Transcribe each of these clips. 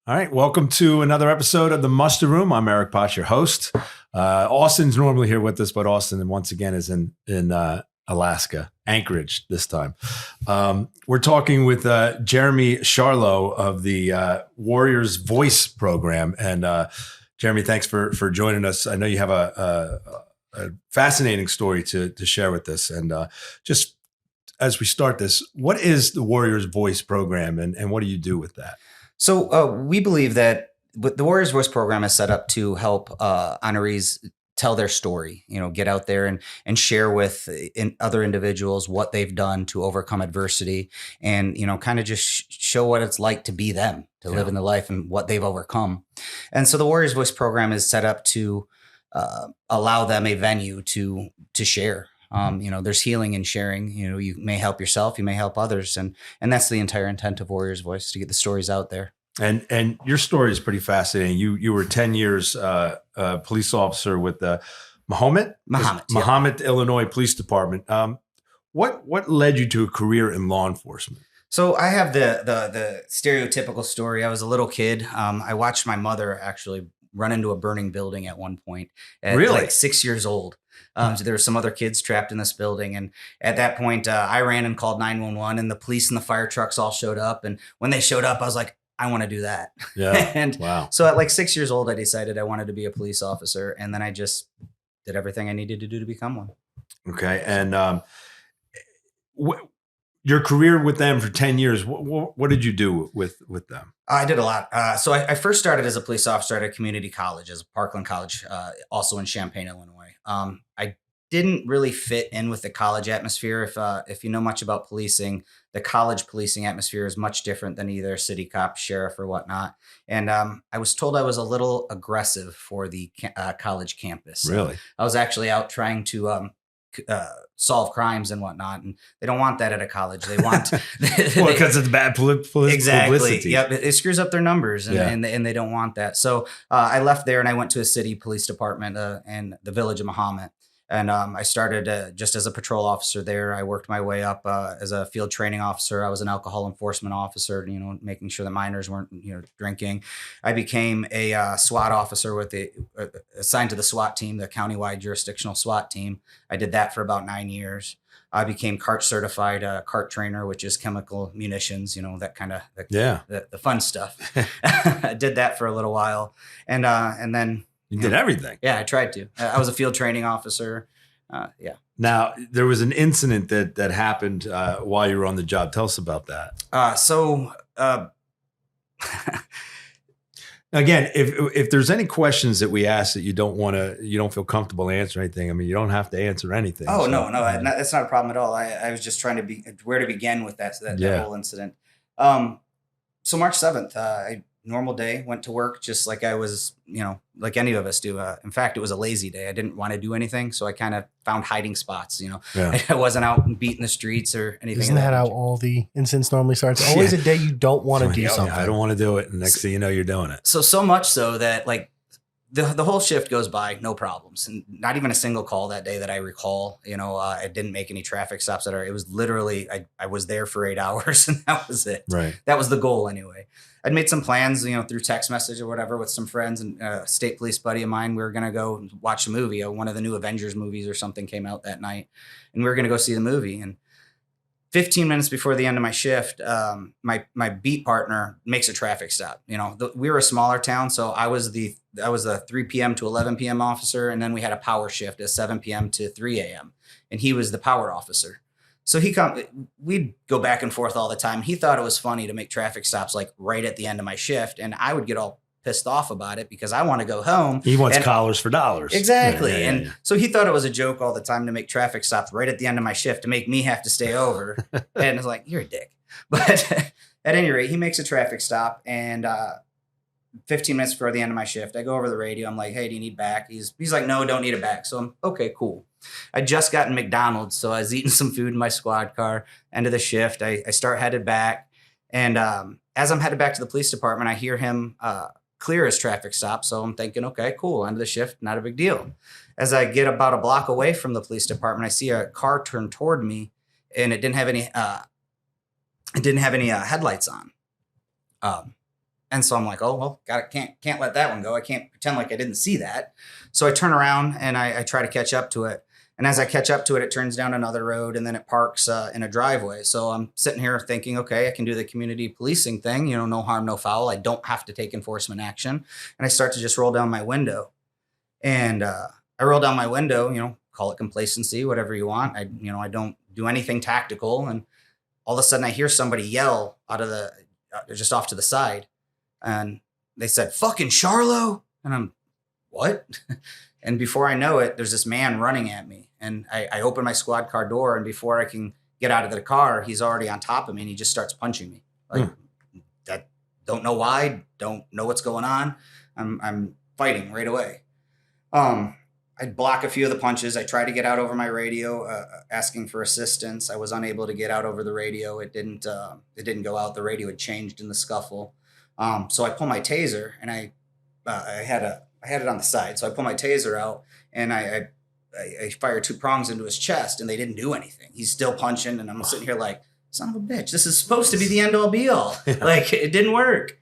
All right, welcome to another episode of the Muster Room. I'm Eric Potts, your host. Austin's normally here with us, but Austin once again is in Alaska, Anchorage this time. We're talking with Jeremy Scharlow of the Warrior Voice program, and Jeremy, thanks for joining us. I know you have a fascinating story to share with us, and just as we start this, what is the Warrior Voice program, and what do you do with that? So we believe that the Warriors Voice program is set up to help honorees tell their story, get out there and share with other individuals what they've done to overcome adversity and, kind of just show what it's like to be them, to live in the life and what they've overcome. And so the Warriors Voice program is set up to allow them a venue to share. There's healing in sharing. You may help yourself, you may help others, and that's the entire intent of Warriors Voice, to get the stories out there. And your story is pretty fascinating. You were 10 years police officer with the Mahomet, Illinois Police Department. What led you to a career in law enforcement? So I have the stereotypical story. I was a little kid. I watched my mother actually run into a burning building at one point at like 6 years old. So there were some other kids trapped in this building. And at that point, I ran and called 911, and the police and the fire trucks all showed up. And when they showed up, I was like, I want to do that. Yeah. And so at like 6 years old, I decided I wanted to be a police officer. And then I just did everything I needed to do to become one. Okay. And your career with them for 10 years, what did you do with them? I did a lot. So I first started as a police officer at a community college, as Parkland College, also in Champaign, Illinois. I didn't really fit in with the college atmosphere. If you know much about policing, the college policing atmosphere is much different than either city cop, sheriff, or whatnot. And I was told I was a little aggressive for the college campus. Really? I was actually out trying to solve crimes and whatnot, and they don't want that at a college. They want because it's bad publicity. Yep, it screws up their numbers, and they don't want that. So I left there and I went to a city police department in the village of Mahomet. And I started just as a patrol officer there. I worked my way up as a field training officer. I was an alcohol enforcement officer, making sure that minors weren't, drinking. I became a SWAT officer assigned to the SWAT team, the countywide jurisdictional SWAT team. I did that for about 9 years. I became CART certified CART trainer, which is chemical munitions, that kind of the fun stuff. I did that for a little while, and then. You did everything. Yeah, I tried to. I was a field training officer. Now, there was an incident that happened while you were on the job. Tell us about that. Again, if there's any questions that we ask that you don't feel comfortable answering anything, I mean, you don't have to answer anything. Oh, so, no, that's not a problem at all. I was just trying to where to begin with that whole incident. So March 7th, normal day, went to work just like I was, like any of us do. In fact, it was a lazy day. I didn't want to do anything. So I kind of found hiding spots, I wasn't out and beating the streets or anything. Isn't that how all the incidents normally start? It's always a day you don't want to do something. I don't want to do it. And next thing you know, you're doing it. So much so that like the whole shift goes by, no problems, and not even a single call that day that I recall. I didn't make any traffic stops it was literally, I was there for 8 hours and that was it. Right. That was the goal anyway. I'd made some plans, through text message or whatever with some friends, and a state police buddy of mine. We were going to go watch a movie. One of the new Avengers movies or something came out that night, and we were going to go see the movie. And 15 minutes before the end of my shift, my beat partner makes a traffic stop. We were a smaller town, so I was a 3 p.m. to 11 p.m. officer, and then we had a power shift at 7 p.m. to 3 a.m. and he was the power officer. So we'd go back and forth all the time. He thought it was funny to make traffic stops like right at the end of my shift, and I would get all pissed off about it because I want to go home. He wants collars for dollars. Exactly. And so he thought it was a joke all the time to make traffic stops right at the end of my shift to make me have to stay over. And I was like, you're a dick. But at any rate, he makes a traffic stop, and 15 minutes before the end of my shift, I go over the radio. I'm like, hey, do you need back? He's like, no, don't need it back. So I'm okay, cool. I just gotten McDonald's, so I was eating some food in my squad car. End of the shift, I start headed back. And as I'm headed back to the police department, I hear him clear his traffic stop. So I'm thinking, okay, cool, end of the shift, not a big deal. As I get about a block away from the police department, I see a car turn toward me, and it didn't have any headlights on. And so I'm like, oh, well, can't let that one go. I can't pretend like I didn't see that. So I turn around and I try to catch up to it. And as I catch up to it, it turns down another road and then it parks in a driveway. So I'm sitting here thinking, okay, I can do the community policing thing, you know, no harm, no foul. I don't have to take enforcement action. And I start to just roll down my window. And I roll down my window, you know, call it complacency, whatever you want. I don't do anything tactical. And all of a sudden I hear somebody yell out of just off to the side. And they said, fucking Scharlow. And I'm, what? And before I know it, there's this man running at me. And I open my squad car door. And before I can get out of the car, he's already on top of me. And he just starts punching me. Like, that, don't know why, don't know what's going on. I'm fighting right away. I block a few of the punches. I try to get out over my radio, asking for assistance. I was unable to get out over the radio. It didn't go out. The radio had changed in the scuffle. So I pull my taser, and I had it on the side. So I pull my taser out, and I fire 2 prongs into his chest, and they didn't do anything. He's still punching, and I'm sitting here like, son of a bitch, this is supposed to be the end all be all. Like, it didn't work.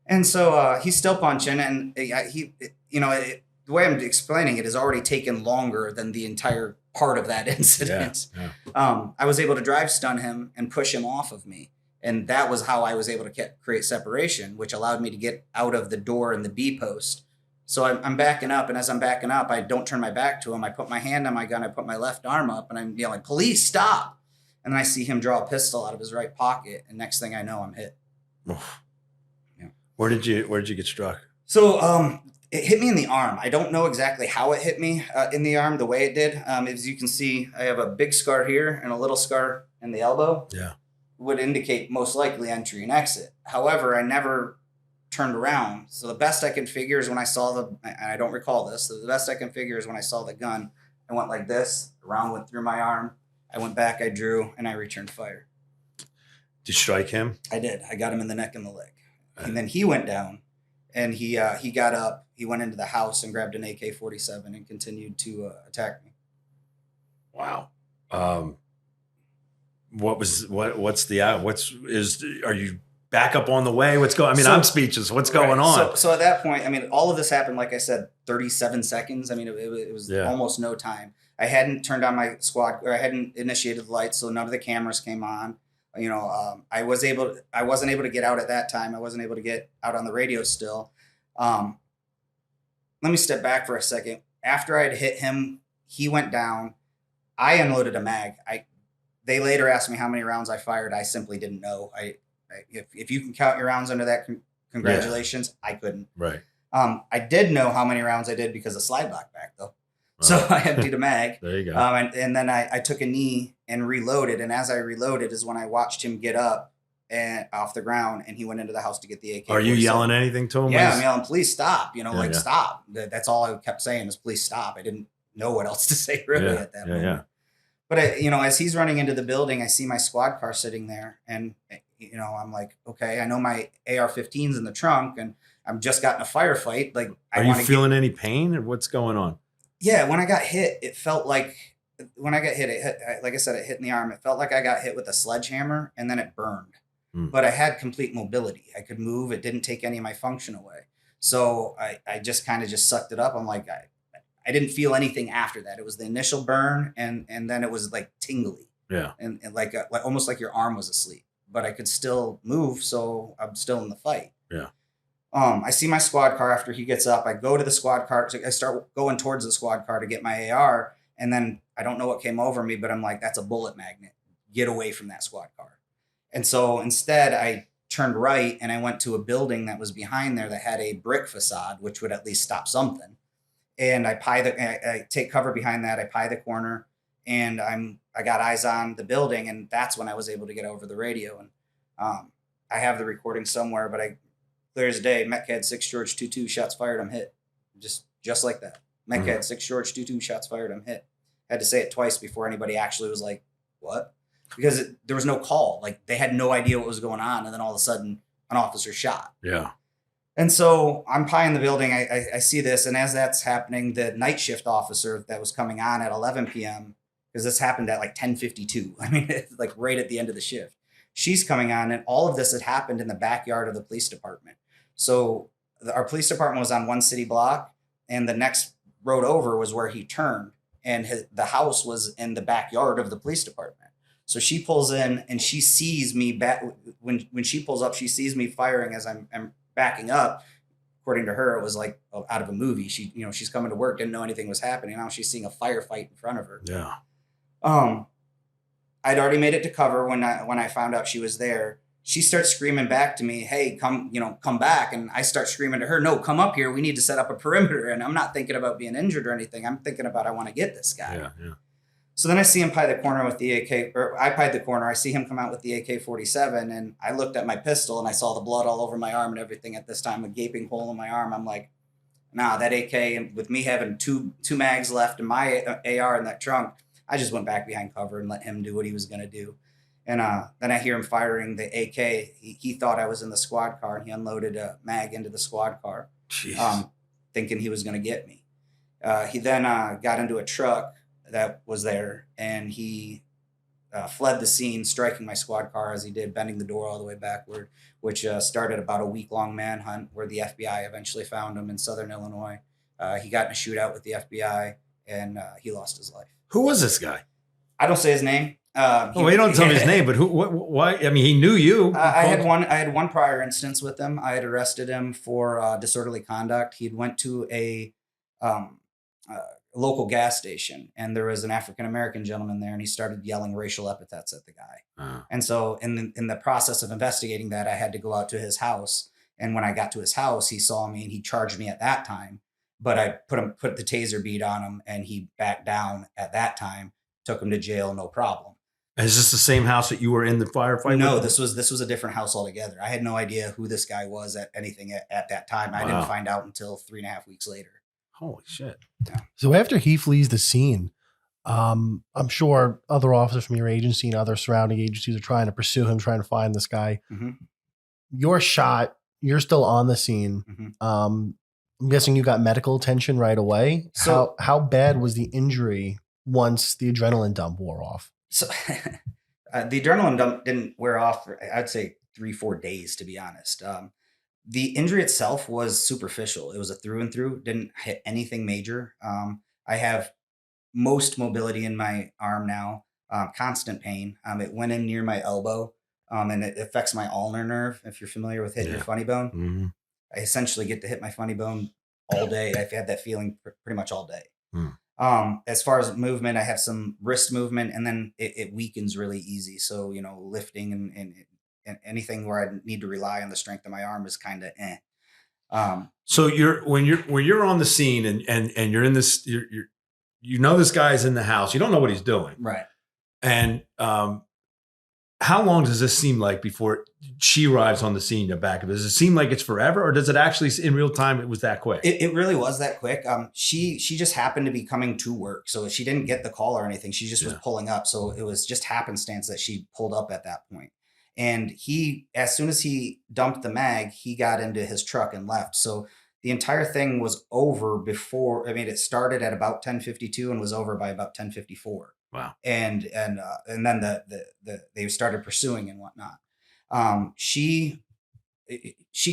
And so he's still punching, and the way I'm explaining it has already taken longer than the entire part of that incident. Yeah. I was able to drive stun him and push him off of me. And that was how I was able to create separation, which allowed me to get out of the door in the B post. So I'm backing up. And as I'm backing up, I don't turn my back to him. I put my hand on my gun. I put my left arm up and I'm yelling, police, stop. And then I see him draw a pistol out of his right pocket. And next thing I know, I'm hit. Yeah. Where did you get struck? So it hit me in the arm. I don't know exactly how it hit me in the arm, the way it did. As you can see, I have a big scar here and a little scar in the elbow. Yeah. Would indicate most likely entry and exit. However, I never turned around. So the best I can figure is when I saw and I don't recall this, so the best I can figure is when I saw the gun, I went like this, the round went through my arm, I went back, I drew, and I returned fire. Did you strike him? I did. I got him in the neck and the leg. And then he went down, and he got up, he went into the house and grabbed an AK-47 and continued to attack me. Wow. Are you back up on the way? What's going, I'm speechless. What's going on? So at that point, all of this happened, like I said, 37 seconds. It was almost no time. I hadn't turned on my squad, or I hadn't initiated the lights. So none of the cameras came on. I wasn't able to get out at that time. I wasn't able to get out on the radio still. Let me step back for a second. After I'd hit him, he went down. I unloaded a mag. They later asked me how many rounds I fired. I simply didn't know. If you can count your rounds under that, congratulations. Yeah. I couldn't. Right. I did know how many rounds I did because of slide lock back though. So I emptied a mag. There you go. And then I took a knee and reloaded. And as I reloaded is when I watched him get up and off the ground, and he went into the house to get the AK. Are you yelling anything to him? Yeah, I'm yelling, please stop. Stop. That's all I kept saying is please stop. I didn't know what else to say really at that moment. Yeah. But as he's running into the building, I see my squad car sitting there, and I'm like, okay, I know my AR-15's in the trunk, and I'm just got in a firefight. Like, are you feeling any pain, or what's going on? Yeah, when I got hit, it felt like like I said, it hit in the arm. It felt like I got hit with a sledgehammer, and then it burned. But I had complete mobility. I could move. It didn't take any of my function away. So I just kind of just sucked it up. I'm like, I didn't feel anything after that. It was the initial burn, and then it was like tingly. Yeah. And like almost like your arm was asleep, but I could still move. So I'm still in the fight. Yeah. I see my squad car after he gets up. I go to the squad car. I start going towards the squad car to get my AR. And then I don't know what came over me, but I'm like, that's a bullet magnet. Get away from that squad car. And so instead I turned right and I went to a building that was behind there that had a brick facade, which would at least stop something. And I take cover behind that. I pie the corner, and I got eyes on the building, and that's when I was able to get over the radio. And I have the recording somewhere, but clear as day, Metcad 6 George 22 shots fired, I'm hit. Just like that. Metcad 6 George 22 shots fired, I'm hit. I had to say it twice before anybody actually was like, what? Because there was no call. Like, they had no idea what was going on. And then all of a sudden an officer shot. Yeah. And so I'm pieing the building. I see this. And as that's happening, the night shift officer that was coming on at 11 p.m., because this happened at like 10:52. It's like right at the end of the shift. She's coming on, and all of this had happened in the backyard of the police department. So our police department was on one city block, and the next road over was where he turned, and the house was in the backyard of the police department. So she pulls in and she sees me back. When she pulls up, she sees me firing as I'm backing up. According to her, it was like out of a movie. She's coming to work, didn't know anything was happening. Now she's seeing a firefight in front of her. Yeah. I'd already made it to cover when I found out she was there. She starts screaming back to me, "Hey, come back." And I start screaming to her, "No, come up here. We need to set up a perimeter." And I'm not thinking about being injured or anything. I'm thinking about I want to get this guy. Yeah. So then I see him pie the corner with the AK, or I pied the corner. I see him come out with the AK-47, and I looked at my pistol and I saw the blood all over my arm and everything at this time, a gaping hole in my arm. I'm like, nah, that AK, with me having two mags left and my AR in that trunk, I just went back behind cover and let him do what he was going to do. And then I hear him firing the AK. He thought I was in the squad car, and he unloaded a mag into the squad car, thinking he was going to get me. He then got into a truck that was there, and he fled the scene, striking my squad car as he did, bending the door all the way backward, which started about a week-long manhunt where the FBI eventually found him in Southern Illinois. He got in a shootout with the FBI, and he lost his life. Who was this guy? I don't say his name. You don't tell me his name, but who? Why? I mean, he knew you. I had one prior instance with him. I had arrested him for disorderly conduct. He'd went to a local gas station, and there was an African-American gentleman there, and he started yelling racial epithets at the guy. And so in the process of investigating that, I had to go out to his house. And when I got to his house, he saw me and he charged me at that time, but I put the taser bead on him, and he backed down at that time, took him to jail. No problem. Is this the same house that you were in the firefight? No, this was a different house altogether. I had no idea who this guy was at that time. I didn't find out until 3.5 weeks later. Holy shit. Yeah. So after he flees the scene, I'm sure other officers from your agency and other surrounding agencies are trying to pursue him, trying to find this guy. Mm-hmm. You're shot. You're still on the scene. Mm-hmm. I'm guessing you got medical attention right away. So how bad was the injury once the adrenaline dump wore off? So the adrenaline dump didn't wear off for, I'd say, 3-4 days, to be honest. The injury itself was superficial. It was a through and through, didn't hit anything major. I have most mobility in my arm now, constant pain. It went in near my elbow, and it affects my ulnar nerve. If you're familiar with hitting your funny bone, Mm-hmm. I essentially get to hit my funny bone all day. I've had that feeling pretty much all day. Mm. As far as movement, I have some wrist movement, and then it weakens really easy. So, lifting and anything where I need to rely on the strength of my arm is kind of So when you're on the scene and you're in this, this guy's in the house. You don't know what he's doing, right. And how long does this seem like before she arrives on the scene? You're back. Does it seem like it's forever, or does it actually in real time? It was that quick. It really was that quick. She just happened to be coming to work, so she didn't get the call or anything. She just was pulling up, so it was just happenstance that she pulled up at that point. And as soon as he dumped the mag, he got into his truck and left. So the entire thing was over before. I mean, it started at about 10:52 and was over by about 10:54. Wow. And then they started pursuing and whatnot. She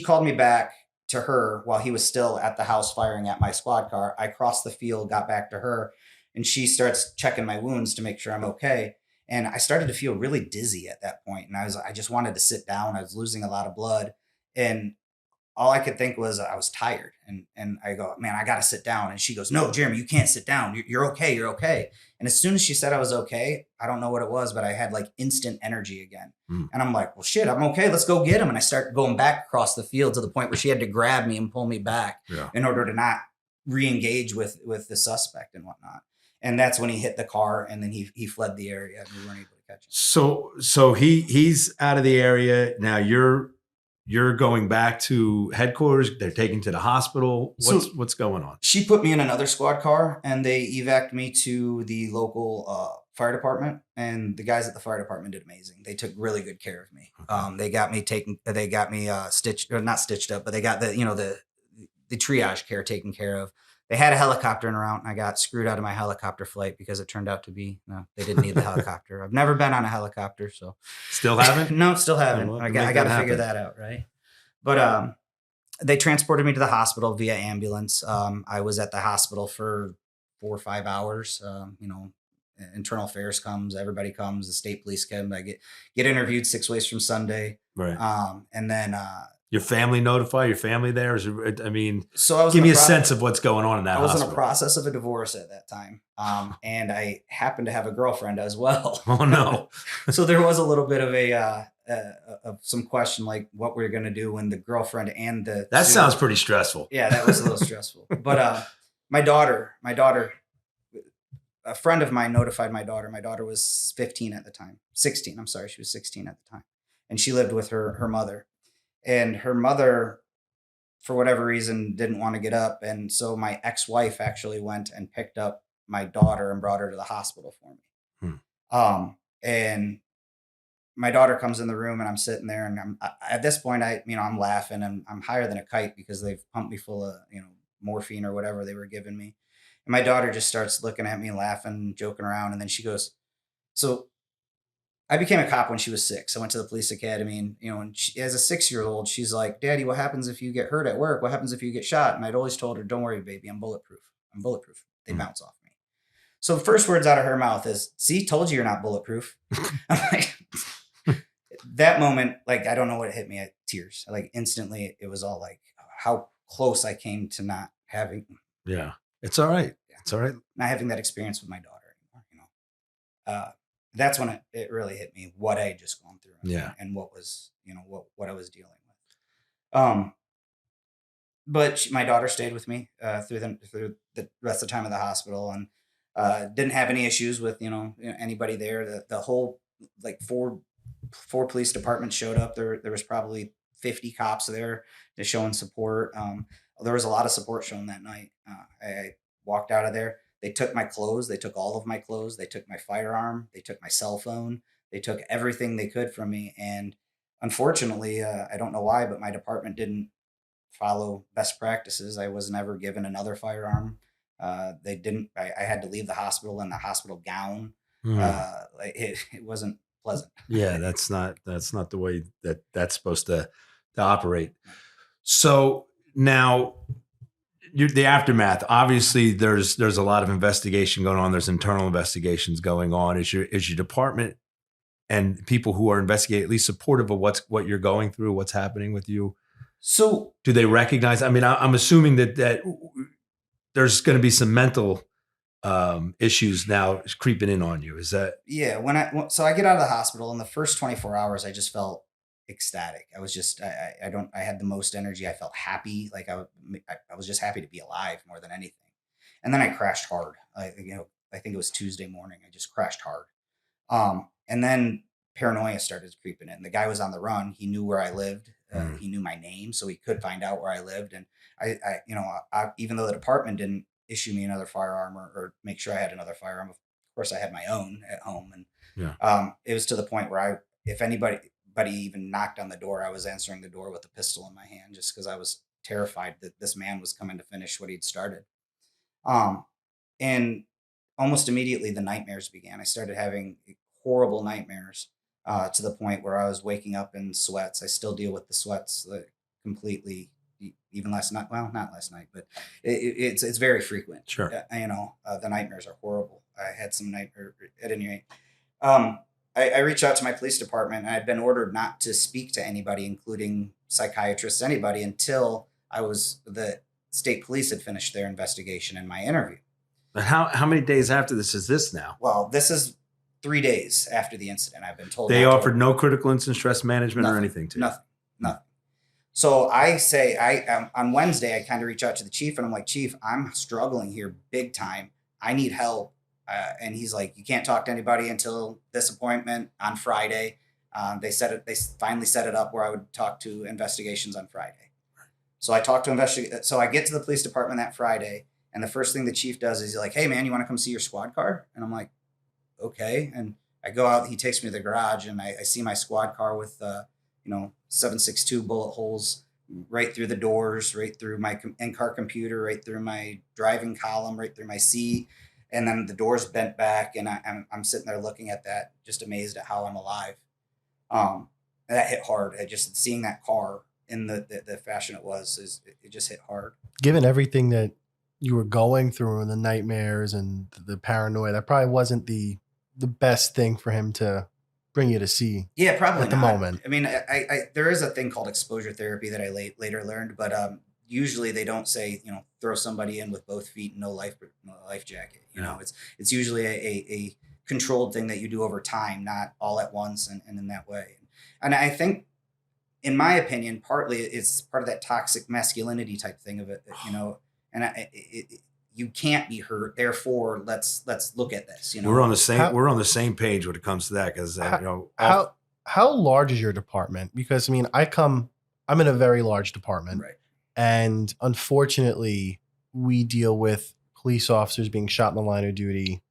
called me back to her while he was still at the house firing at my squad car. I crossed the field, got back to her, and she starts checking my wounds to make sure I'm okay. And I started to feel really dizzy at that point. And I just wanted to sit down. I was losing a lot of blood. And all I could think was I was tired. And I go, man, I got to sit down. And she goes, no, Jeremy, you can't sit down. You're okay. You're okay. And as soon as she said I was okay, I don't know what it was, but I had like instant energy again. Mm. And I'm like, well, shit, I'm okay. Let's go get him. And I start going back across the field to the point where she had to grab me and pull me back in order to not re-engage with the suspect and whatnot. And that's when he hit the car, and then he fled the area, and we weren't able to catch him. So he's out of the area now. You're going back to headquarters. They're taken to the hospital. What's going on? She put me in another squad car, and they evac'd me to the local fire department. And the guys at the fire department did amazing. They took really good care of me. Okay. They got me stitched, or not stitched up, but they got the triage care taken care of. They had a helicopter en route, and I got screwed out of my helicopter flight because it turned out to be, no, they didn't need the helicopter. I've never been on a helicopter, so. Still haven't? No, still haven't. Well, I got to figure that out, right? But They transported me to the hospital via ambulance. I was at the hospital for 4 or 5 hours. Internal affairs comes, everybody comes, the state police come. I get interviewed 6 ways from Sunday. Right. And then Your family notify your family there? so I was give in me the a sense of what's going on in that I was hospital. in a process of a divorce at that time. And I happened to have a girlfriend as well. Oh no. So there was a little bit of some question, like what we're going to do when the girlfriend and the That sounds pretty stressful. Yeah, that was a little stressful. But my daughter, a friend of mine notified my daughter. My daughter was 15 at the time. 16. I'm sorry, she was 16 at the time, and she lived with her mother. And her mother, for whatever reason, didn't want to get up, and so my ex-wife actually went and picked up my daughter and brought her to the hospital for me. And my daughter comes in the room, and I'm sitting there, and at this point, I'm laughing, and I'm higher than a kite because they've pumped me full of morphine or whatever they were giving me. And my daughter just starts looking at me, laughing, joking around, and then she goes, "So I became a cop when she was 6. I went to the police academy, and and as a 6-year-old, she's like, 'Daddy, what happens if you get hurt at work? What happens if you get shot?' And I'd always told her, 'Don't worry, baby, I'm bulletproof. I'm bulletproof. They bounce off me.'" So the first words out of her mouth is, "See, told you you're not bulletproof." I'm like, that moment, like, I don't know what hit me. Tears, like, instantly. It was all like how close I came to not having. Yeah, it's all right. Yeah. It's all right. Not having that experience with my daughter anymore. That's when it really hit me what I had just gone through. And what was what I was dealing with. But my daughter stayed with me through the rest of the time of the hospital, and didn't have any issues with anybody there. The whole, like, four police departments showed up. There was probably 50 cops there just showing support. There was a lot of support shown that night. I walked out of there. They took my clothes. They took all of my clothes. They took my firearm. They took my cell phone. They took everything they could from me. And unfortunately, I don't know why, but my department didn't follow best practices. I was never given another firearm. They didn't. I had to leave the hospital in the hospital gown. It wasn't pleasant. Yeah, that's not the way that's supposed to operate. So now, the aftermath. Obviously, there's a lot of investigation going on. There's internal investigations going on. Is your department and people who are investigating at least supportive of what you're going through, what's happening with you? So do they recognize? I mean, I'm assuming that there's going to be some mental issues now creeping in on you. Is that? Yeah. So I get out of the hospital, in the first 24 hours, I just felt ecstatic. I was just, I had the most energy. I felt happy. Like I was just happy to be alive more than anything. And then I crashed hard. I think it was Tuesday morning. I just crashed hard. And then paranoia started creeping in. The guy was on the run. He knew where I lived. He knew my name, so he could find out where I lived. And I even though the department didn't issue me another firearm or make sure I had another firearm, of course I had my own at home. And it was to the point where if anybody even knocked on the door, I was answering the door with a pistol in my hand, just because I was terrified that this man was coming to finish what he'd started. And almost immediately the nightmares began. I started having horrible nightmares, to the point where I was waking up in sweats. I still deal with the sweats completely, even last night. Well, not last night, but it's very frequent. Sure. The nightmares are horrible. I had some nightmare at any rate. I reached out to my police department, and I'd been ordered not to speak to anybody, including psychiatrists, anybody, until the state police had finished their investigation and my interview. But how many days after this is this now? Well, this is 3 days after the incident. I've been told they offered no critical incident stress management or anything to you. Nothing. So I say, on Wednesday, I kind of reach out to the chief, and I'm like, "Chief, I'm struggling here big time. I need help." And he's like, "You can't talk to anybody until this appointment on Friday." They finally set it up where I would talk to investigations on Friday. So I talked to So I get to the police department that Friday, and the first thing the chief does is he's like, "Hey man, you want to come see your squad car?" And I'm like, "Okay." And I go out. He takes me to the garage, and I see my squad car with 7.62 bullet holes right through the doors, right through my in-car computer, right through my driving column, right through my seat. And then the doors bent back, and I'm sitting there looking at that, just amazed at how I'm alive. That hit hard. Just seeing that car in the fashion it was, it just hit hard. Given everything that you were going through and the nightmares and the paranoia, that probably wasn't the best thing for him to bring you to see. Yeah, probably at the not. moment. I mean, I there is a thing called exposure therapy that I later learned, but usually they don't say, throw somebody in with both feet and no life jacket. It's usually a controlled thing that you do over time, not all at once and in that way. And I think, in my opinion, partly it's part of that toxic masculinity type thing of it, and you can't be hurt. Therefore, let's look at this. We're on the same page when it comes to that, because how large is your department? Because I mean, I'm in a very large department, right? And unfortunately, we deal with police officers being shot in the line of duty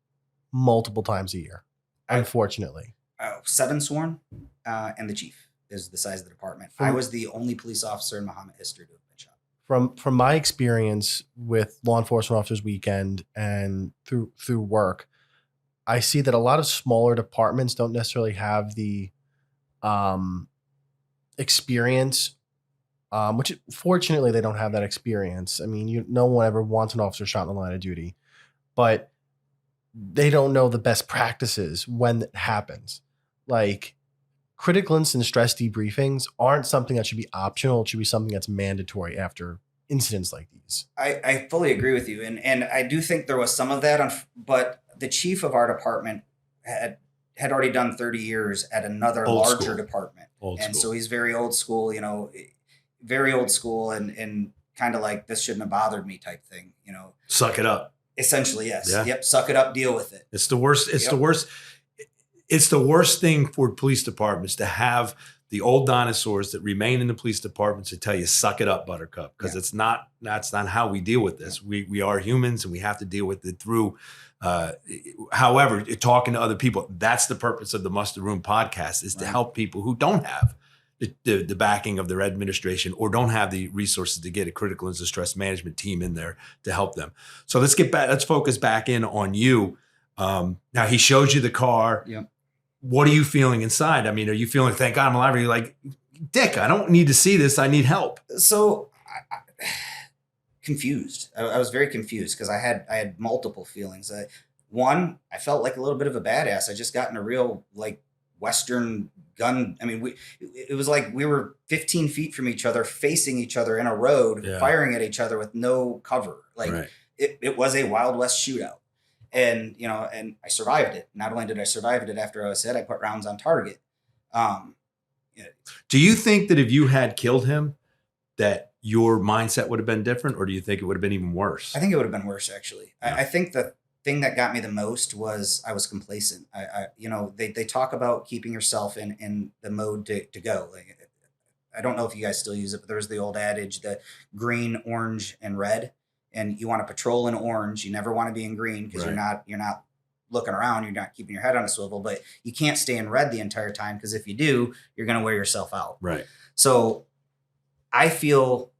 multiple times a year. Unfortunately, 7 sworn, and the chief is the size of the department. I was the only police officer in Mahomet history to have been shot. From my experience with Law Enforcement Officers Weekend and through work, I see that a lot of smaller departments don't necessarily have the experience, which fortunately they don't have that experience. I mean, no one ever wants an officer shot in the line of duty, but they don't know the best practices when it happens. Like, critical incident stress debriefings aren't something that should be optional. It should be something that's mandatory after incidents like these. I fully agree with you. And I do think there was some of that, but the chief of our department had already done 30 years at another larger department. So he's very old school, very old school and kind of like, this shouldn't have bothered me type thing, Suck it up. Essentially, yes. Yeah. Yep. Suck it up, deal with it. It's the worst. It's the worst. It's the worst thing for police departments to have the old dinosaurs that remain in the police departments to tell you, suck it up, buttercup, because that's not how we deal with this. We are humans and we have to deal with it through, however, talking to other people. That's the purpose of the Muster Room podcast, is to help people who don't have the backing of their administration or don't have the resources to get a critical incident stress management team in there to help them. So let's get back. Let's focus back in on you. Now he shows you the car. Yep. What are you feeling inside? I mean, are you feeling, thank God I'm alive? Or are you like, Dick, I don't need to see this. I need help. So confused. I was very confused because I had multiple feelings. One, I felt like a little bit of a badass. I just got in a real Western gun. I mean, it was like we were 15 feet from each other, facing each other in a road, firing at each other with no cover. It was a Wild West shootout. And, and I survived it. Not only did I survive it after I was hit, I put rounds on target. Do you think that if you had killed him, that your mindset would have been different? Or do you think it would have been even worse? I think it would have been worse, actually. Yeah. I think the thing that got me the most was I was complacent. They talk about keeping yourself in the mode to go. I don't know if you guys still use it, but there's the old adage, the green, orange, and red. And you want to patrol in orange. You never want to be in green because you're not looking around. You're not keeping your head on a swivel. But you can't stay in red the entire time, because if you do, you're going to wear yourself out. Right. So I feel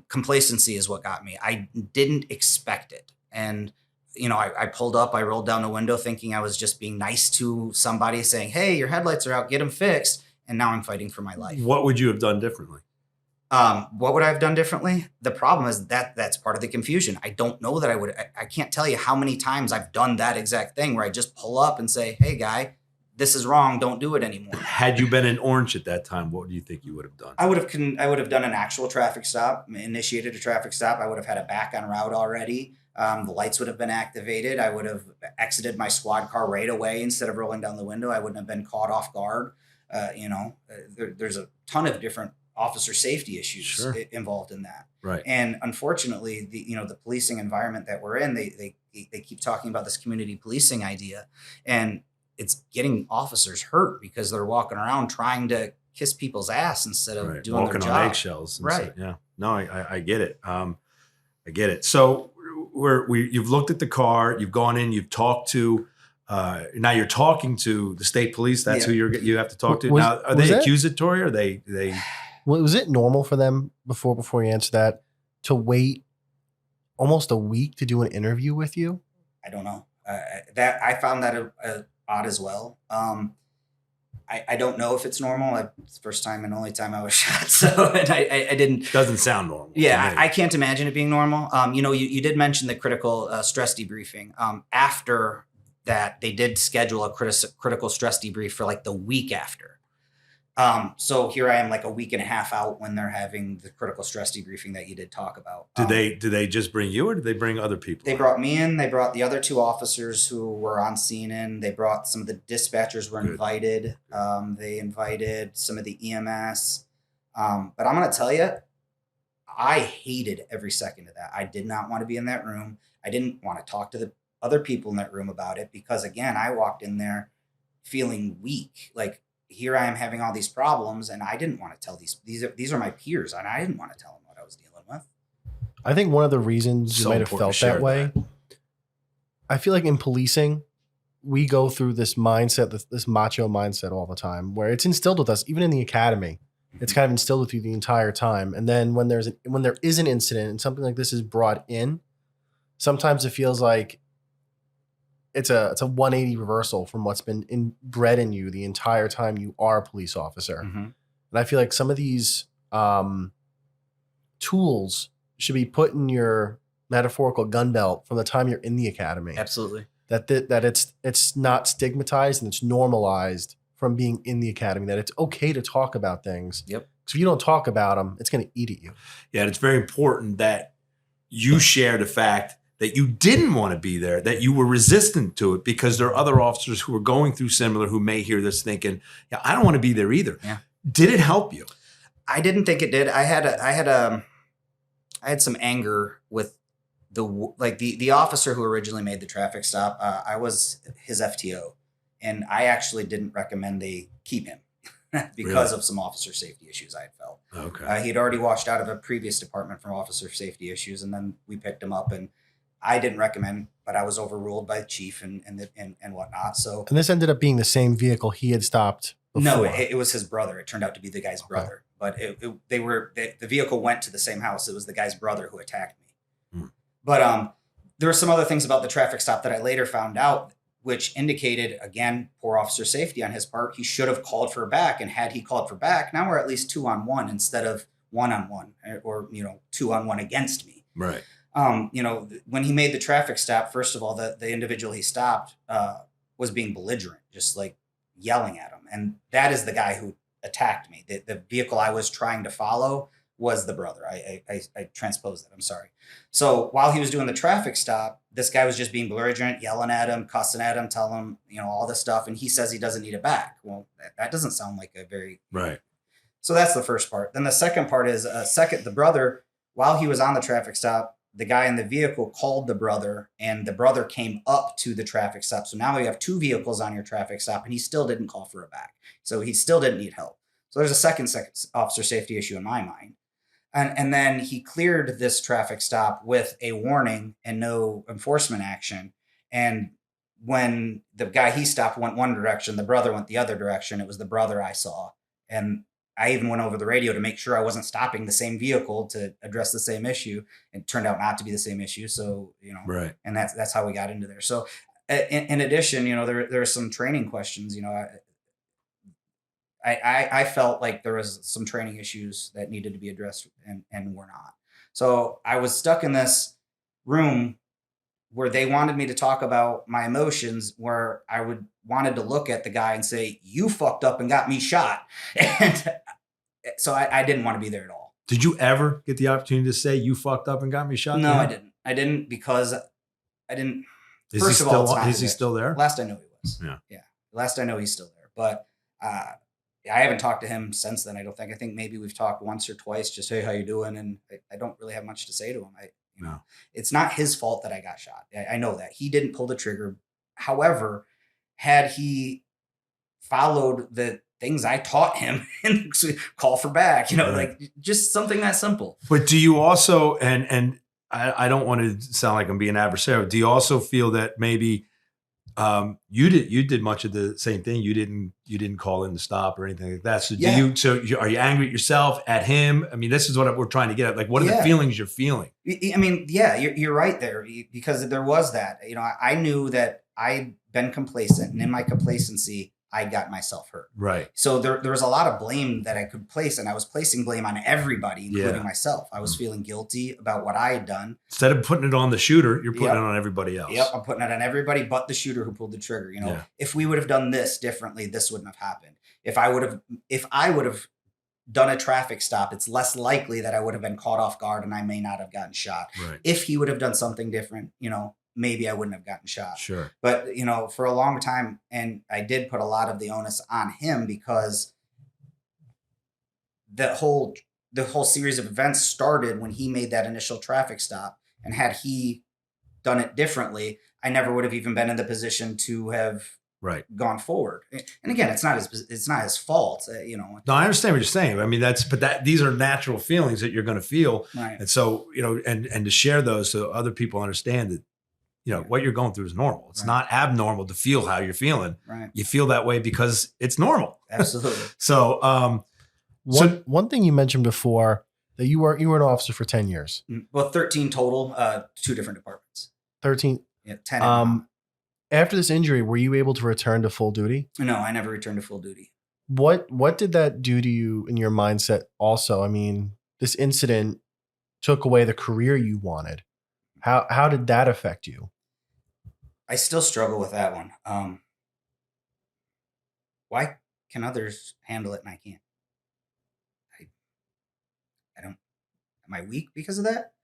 complacency is what got me. I didn't expect it, and I pulled up. I rolled down the window thinking I was just being nice to somebody, saying, "Hey, your headlights are out. Get them fixed." And now I'm fighting for my life. What would you have done differently? What would I have done differently? The problem is that's part of the confusion. I don't know that I would. I can't tell you how many times I've done that exact thing where I just pull up and say, "Hey, guy, this is wrong. Don't do it anymore." Had you been in orange at that time, what do you think you would have done? I would have done an actual traffic stop, initiated a traffic stop. I would have had a back on route already. The lights would have been activated. I would have exited my squad car right away instead of rolling down the window. I wouldn't have been caught off guard. There's a ton of different officer safety issues involved in that. Right. And unfortunately, the policing environment that we're in, they keep talking about this community policing idea, and it's getting officers hurt because they're walking around trying to kiss people's ass instead of doing walking their job. on eggshells. Right. Yeah. No, I get it. I get it. So you've looked at the car, you've gone in, you've talked to, now you're talking to the state police. That's who you have to talk to. Now, are they accusatory or they? Was it normal for them before you answer that to wait almost a week to do an interview with you? I don't know. That I found that odd as well. I don't know if it's normal. It's the first time and only time I was shot. So and I didn't. Doesn't sound normal. Yeah, I can't imagine it being normal. You did mention the critical stress debriefing. After that, they did schedule a critical stress debrief for like the week after. So here I am like a week and a half out when they're having the critical stress debriefing that you did talk about. Did they just bring you, or did they bring other people? They brought me in. They brought the other 2 officers who were on scene in. They brought some of the dispatchers were invited. They invited some of the EMS. But I'm going to tell you, I hated every second of that. I did not want to be in that room. I didn't want to talk to the other people in that room about it because, again, I walked in there feeling weak. Like, here I am having all these problems, and I didn't want to tell these are my peers, and I didn't want to tell them what I was dealing with. I think one of the reasons you might have felt that way, I feel like in policing, we go through this mindset, this macho mindset all the time, where it's instilled with us, even in the academy. It's kind of instilled with you the entire time. And then when there is an incident and something like this is brought in, sometimes it feels like it's a 180 reversal from what's been inbred in you the entire time you are a police officer. Mm-hmm. And I feel like some of these tools should be put in your metaphorical gun belt from the time you're in the academy. Absolutely. That it's not stigmatized and it's normalized from being in the academy, that it's okay to talk about things. Yep. Because if you don't talk about them, it's going to eat at you. Yeah, and it's very important that you share the fact that you didn't want to be there, that you were resistant to it, because there are other officers who are going through similar who may hear this thinking, yeah, I don't want to be there either. Yeah. Did it help you? I didn't think it did. I had some anger with the officer who originally made the traffic stop. I was his FTO, and I actually didn't recommend they keep him because of some officer safety issues I had felt. Okay. He'd already washed out of a previous department from officer safety issues, and then we picked him up, and I didn't recommend, but I was overruled by the chief and whatnot. So, and this ended up being the same vehicle he had stopped before. No, it was his brother. It turned out to be the guy's brother, but the vehicle went to the same house. It was the guy's brother who attacked me. But there were some other things about the traffic stop that I later found out, which indicated, again, poor officer safety on his part. He should have called for a back, and had he called for back, now we're at least 2-on-1 instead of 1-on-1, or 2-on-1 against me. Right. When he made the traffic stop, first of all, the individual he stopped was being belligerent, just like yelling at him. And that is the guy who attacked me. The vehicle I was trying to follow was the brother. I transposed that. I'm sorry. So while he was doing the traffic stop, this guy was just being belligerent, yelling at him, cussing at him, telling him, all this stuff. And he says he doesn't need it back. Well, that doesn't sound like a very... Right. So that's the first part. Then the second part is the brother, while he was on the traffic stop, the guy in the vehicle called the brother, and the brother came up to the traffic stop. So now you have 2 vehicles on your traffic stop, and he still didn't call for a back. So he still didn't need help. So there's a second officer safety issue in my mind. And then he cleared this traffic stop with a warning and no enforcement action. And when the guy he stopped went one direction, the brother went the other direction. It was the brother I saw. And I even went over the radio to make sure I wasn't stopping the same vehicle to address the same issue. It turned out not to be the same issue. So, right. And that's how we got into there. So in addition, there are some training questions, I felt like there was some training issues that needed to be addressed and were not. So I was stuck in this room where they wanted me to talk about my emotions, where I wanted to look at the guy and say, you fucked up and got me shot. And so I didn't want to be there at all. Did you ever get the opportunity to say you fucked up and got me shot? No, I didn't. I didn't because I didn't. Is he still there? Last I know he was. Yeah. Last I know he's still there. But I haven't talked to him since then. I don't think. I think maybe we've talked once or twice. Just, hey, how you doing? And I don't really have much to say to him. No. It's not his fault that I got shot. I know that he didn't pull the trigger. However, had he followed the things I taught him and call for back, right. Like just something that simple. But do you also, and I don't want to sound like I'm being adversarial, do you also feel that maybe you did much of the same thing? You didn't call in to stop or anything like that. So are you angry at yourself, at him? I mean, this is what we're trying to get at. Like, what are the feelings you're feeling? I mean, yeah, you're right there, because there was that. I knew that I'd been complacent, and in my complacency, I got myself hurt. Right. So there was a lot of blame that I could place, and I was placing blame on everybody, including myself. I was feeling guilty about what I had done. Instead of putting it on the shooter, you're putting it on everybody else. Yep, I'm putting it on everybody but the shooter who pulled the trigger. You know, if we would have done this differently, this wouldn't have happened. If I would have done a traffic stop, it's less likely that I would have been caught off guard and I may not have gotten shot. Right. If he would have done something different, you know, maybe I wouldn't have gotten shot. Sure. But, you know, for a long time, and I did put a lot of the onus on him because the whole series of events started when he made that initial traffic stop. And had he done it differently, I never would have even been in the position to have gone forward. And again, it's not his fault, you know. No, I understand what you're saying. I mean, these are natural feelings that you're going to feel. Right. And so, you know, and to share those so other people understand that, you know, what you're going through is normal. It's not abnormal to feel how you're feeling. Right. You feel that way because it's normal. Absolutely. So, one thing you mentioned before that you were an officer for 10 years. Well, 13 total, 2 different departments. 13. Yeah, 10. After this injury, were you able to return to full duty? No, I never returned to full duty. What did that do to you in your mindset also? I mean, this incident took away the career you wanted. How did that affect you? I still struggle with that one. Why can others handle it and I can't? I don't. Am I weak because of that?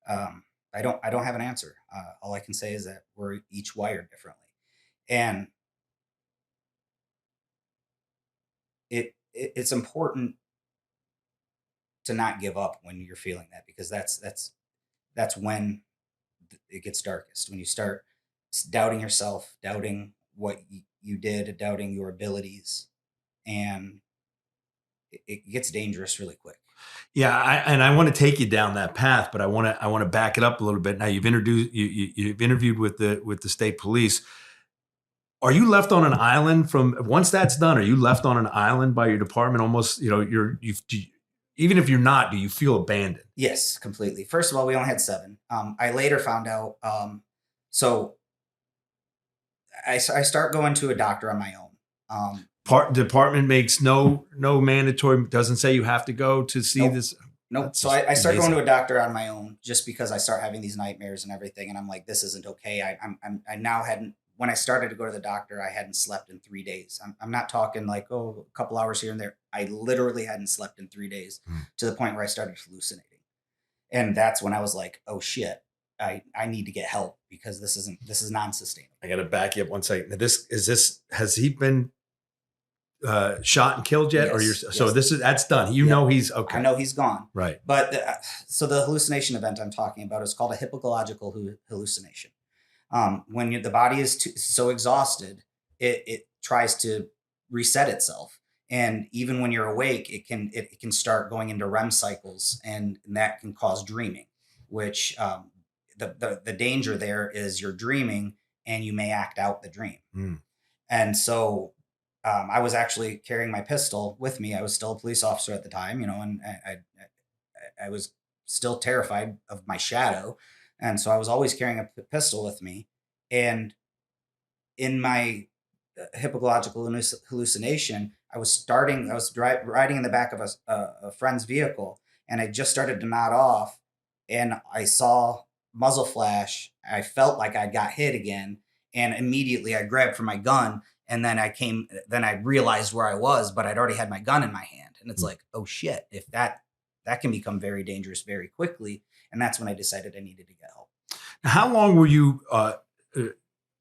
I don't have an answer. All I can say is that we're each wired differently, and it's important to not give up when you're feeling that, because that's when it gets darkest, when you start doubting yourself, doubting what you did, doubting your abilities, and it gets dangerous really quick. yeah, I want to take you down that path, but I want to back it up a little bit. Now you've interviewed with the state police. Are you left on an island once that's done? Are you left on an island by your department? Almost, you know, even if you're not, do you feel abandoned? Yes, completely. First of all, we only had 7. I later found out. So I start going to a doctor on my own. Department makes no mandatory, doesn't say you have to go to see this. Nope. So I start going to a doctor on my own just because I start having these nightmares and everything. And I'm like, this isn't okay. I now hadn't, when I started to go to the doctor, I hadn't slept in 3 days. I'm not talking like, a couple hours here and there. I literally hadn't slept in 3 days to the point where I started hallucinating. And that's when I was like, oh shit, I need to get help because this is non-sustainable. I got to back you up one second. Now has he been shot and killed yet? Yes, or that's done. You know he's okay. I know he's gone. Right. But so the hallucination event I'm talking about is called a hypnagogical hallucination. When the body is so exhausted, it tries to reset itself, and even when you're awake, it can start going into REM cycles, and that can cause dreaming. Which the danger there is you're dreaming and you may act out the dream. And so I was actually carrying my pistol with me. I was still a police officer at the time, you know, and I was still terrified of my shadow. And so I was always carrying a pistol with me. And in my hypnagogical hallucination, I was riding in the back of a friend's vehicle, and I just started to nod off, and I saw muzzle flash. I felt like I got hit again, and immediately I grabbed for my gun. And then I realized where I was, but I'd already had my gun in my hand. And it's like, oh shit, if that can become very dangerous very quickly. And that's when I decided I needed to get help. Now, how long were you,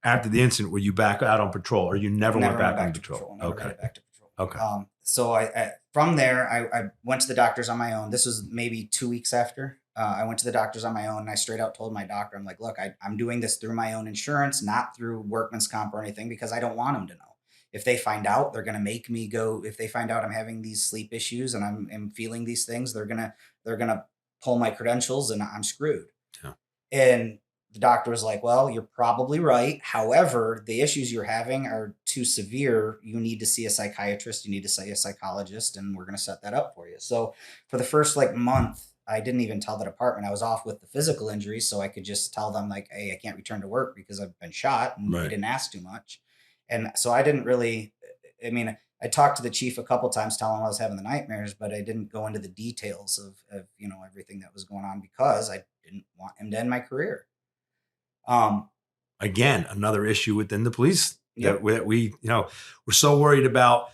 after the incident, were you back out on patrol, or you never went back on patrol? Never went back to patrol. Okay. So I from there, I went to the doctors on my own. This was maybe 2 weeks after. I went to the doctors on my own, and I straight out told my doctor, I'm like, look, I'm doing this through my own insurance, not through workman's comp or anything, because I don't want them to know. If they find out, they're going to make me go. If they find out I'm having these sleep issues and I'm feeling these things, they're going to pull my credentials and I'm screwed. Yeah. And the doctor was like, well, you're probably right. However, the issues you're having are too severe. You need to see a psychiatrist. You need to see a psychologist, and we're going to set that up for you. So for the first month, I didn't even tell the department. I was off with the physical injuries, so I could just tell them like, hey, I can't return to work because I've been shot, and they didn't ask too much. And so I didn't really, I mean, I talked to the chief a couple times telling him I was having the nightmares, but I didn't go into the details of everything that was going on because I didn't want him to end my career. Again, another issue within the police Yep. that we we're so worried about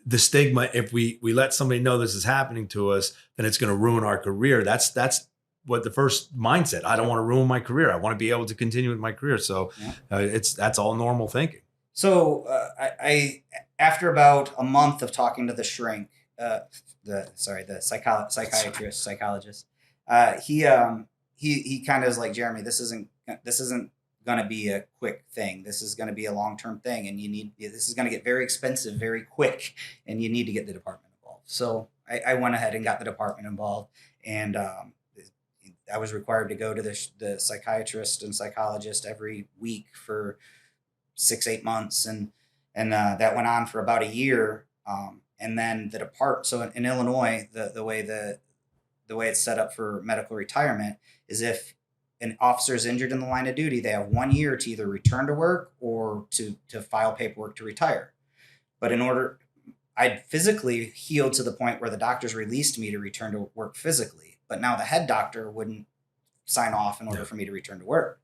the stigma. If we let somebody know this is happening to us, then it's going to ruin our career. That's what the first mindset. I don't want to ruin my career. I want to be able to continue with my career. So that's all normal thinking. So I after about a month of talking to the shrink, the psychologist, he kind of is like, Jeremy, this isn't going to be a quick thing. This is going to be a long-term thing, and this is going to get very expensive very quick, and you need to get the department involved. So I went ahead and got the department involved, and I was required to go to the psychiatrist and psychologist every week for 6-8 months, and that went on for about a year. And then the department. So in Illinois, the way it's set up for medical retirement is if an officer is injured in the line of duty, they have 1 year to either return to work or to file paperwork to retire. But I'd physically healed to the point where the doctors released me to return to work physically, but now the head doctor wouldn't sign off in order for me to return to work.